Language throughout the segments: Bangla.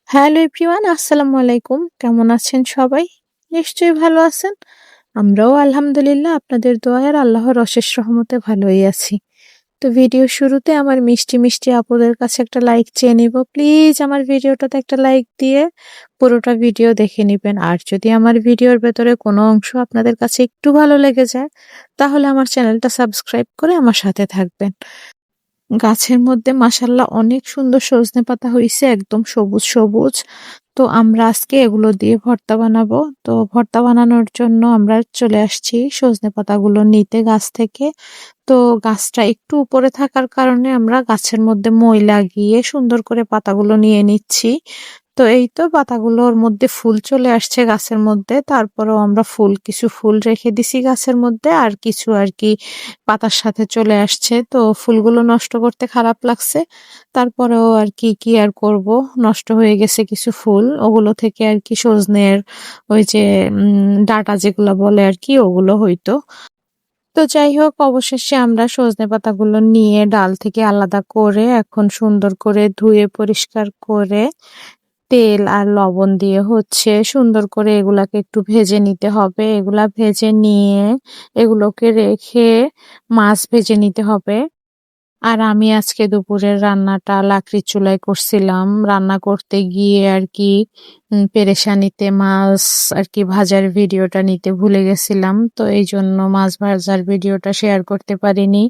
হ্যালো এভরিওয়ান, আসসালামু আলাইকুম। কেমন আছেন সবাই? নিশ্চয়ই ভালো আছেন। আমরাও আলহামদুলিল্লাহ আপনাদের দোয়ায় আর আল্লাহর অশেষ রহমতে ভালোই আছি। তো ভিডিওর শুরুতে আমার মিষ্টি, মিষ্টি আপুদের কাছে একটা লাইক চেয়ে নিব। প্লিজ আমার ভিডিওটাতে একটা লাইক দিয়ে পুরোটা ভিডিও দেখে নিবেন। আর যদি আমার ভিডিওর ভেতরে কোনো অংশ আপনাদের কাছে একটু ভালো লেগে যায়, তাহলে আমার চ্যানেলটা সাবস্ক্রাইব করে আমার সাথে থাকবেন। গাছের মধ্যে মাশাআল্লাহ অনেক সুন্দর সজনে পাতা হইছে, একদম সবুজ, সবুজ। তো আমরা আজকে এগুলো দিয়ে ভর্তা বানাবো। তো ভর্তা বানানোর জন্য আমরা চলে আসছি সজনে পাতাগুলো নিতে গাছ থেকে। তো গাছটা একটু উপরে থাকার কারণে আমরা গাছের মধ্যে মই লাগিয়ে সুন্দর করে পাতাগুলো নিয়ে নিচ্ছি। তো এই তো পাতাগুলোর মধ্যে ফুল চলে আসছে গাছের মধ্যে। তারপরেও আমরা কিছু ফুল রেখে দিছি গাছের মধ্যে, আর কিছু আরকি পাতার সাথে চলে আসছে। তো ফুলগুলো নষ্ট করতে খারাপ লাগছে। তারপরেও আরকি কি আর করব? নষ্ট হয়ে গেছে কিছু ফুল। ওগুলো থেকে আরকি সজনের ওই যে ডাঁটা যেগুলা বলে আরকি ওগুলো হইতো। তো যাই হোক, অবশেষে আমরা সজনে পাতাগুলো নিয়ে ডাল থেকে আলাদা করে এখন সুন্দর করে ধুয়ে পরিষ্কার করে তেল আর লবণ দিয়ে সুন্দর করে এগুলাকে একটু ভেজে নিতে হবে। এগুলা ভেজে নিয়ে এগুলোকে রেখে মাছ ভেজে নিতে হবে। আর আমি আজকে দুপুরের রান্নাটা লাকড়ির চুলায় করছিলাম। রান্না করতে গিয়ে আরকি পেরেশানিতে মাছ আরকি ভাজার ভিডিওটা নিতে ভুলে গেছিলাম। তো এইজন্য মাছ ভাজার ভিডিওটা শেয়ার করতে পারিনি।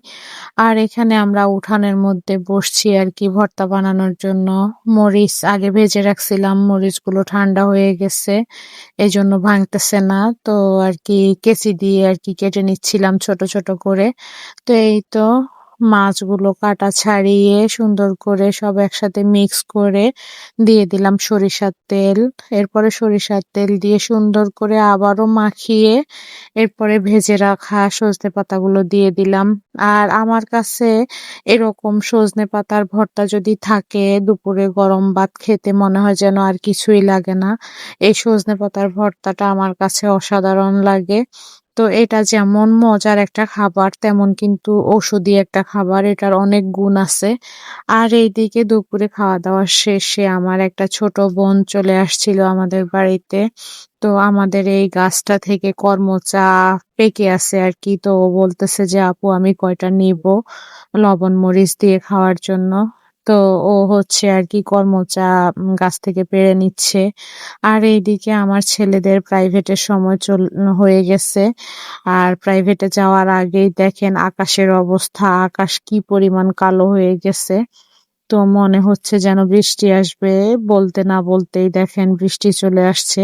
আর এখানে আমরা উঠানের মধ্যে বসছি আরকি ভর্তা বানানোর জন্য। মরিচ আগে ভেজে রাখছিলাম, মরিচগুলো ঠান্ডা হয়ে গেছে। এজন্য ভাঙতেছে না। তো আরকি কেচি দিয়ে আরকি কেটে নিচ্ছিলাম ছোট, ছোট করে। তো এই তো মাছগুলো কাটা ছাড়িয়ে সুন্দর করে সব একসাথে মিক্স করে দিয়ে দিলাম সরিষার তেল। এরপরে সরিষার তেল দিয়ে সুন্দর করে আবারও মাখিয়ে এরপরে ভেজে রাখা সজনে পাতাগুলো দিয়ে দিলাম। আর আমার কাছে এরকম সজনে পাতার ভর্তা যদি থাকে দুপুরে গরম ভাত খেতে মনে হয় যেন আর কিছুই লাগে না। এই সজনে পাতার ভর্তাটা আমার কাছে অসাধারণ লাগে। তো এটা যেমন মজার একটা খাবার, তেমন কিন্তু ঔষধি একটা খাবার। এটার অনেক গুণ আছে। আর এইদিকে দুপুরে খাওয়া-দাওয়া শেষে আমার একটা ছোট বোন চলে আসছিল আমাদের বাড়িতে। তো আমাদের এই গাছটা থেকে কর্মচা পেকে আছে আরকি। তো ও বলতেছে যে, "আপু আমি কয়টা নিবো লবণ মরিচ দিয়ে খাওয়ার জন্য।" তো ও আরকি কর্মচা গাছ থেকে পেড়ে নিচ্ছে। আর এইদিকে আমার ছেলেদের প্রাইভেটের সময় হয়ে গেছে। আর প্রাইভেটে যাওয়ার আগেই দেখেন আকাশের অবস্থা, আকাশ কি পরিমাণ কালো হয়ে গেছে। তো মনে হচ্ছে যেন বৃষ্টি আসবে। বলতে না বলতেই দেখেন বৃষ্টি চলে আসছে।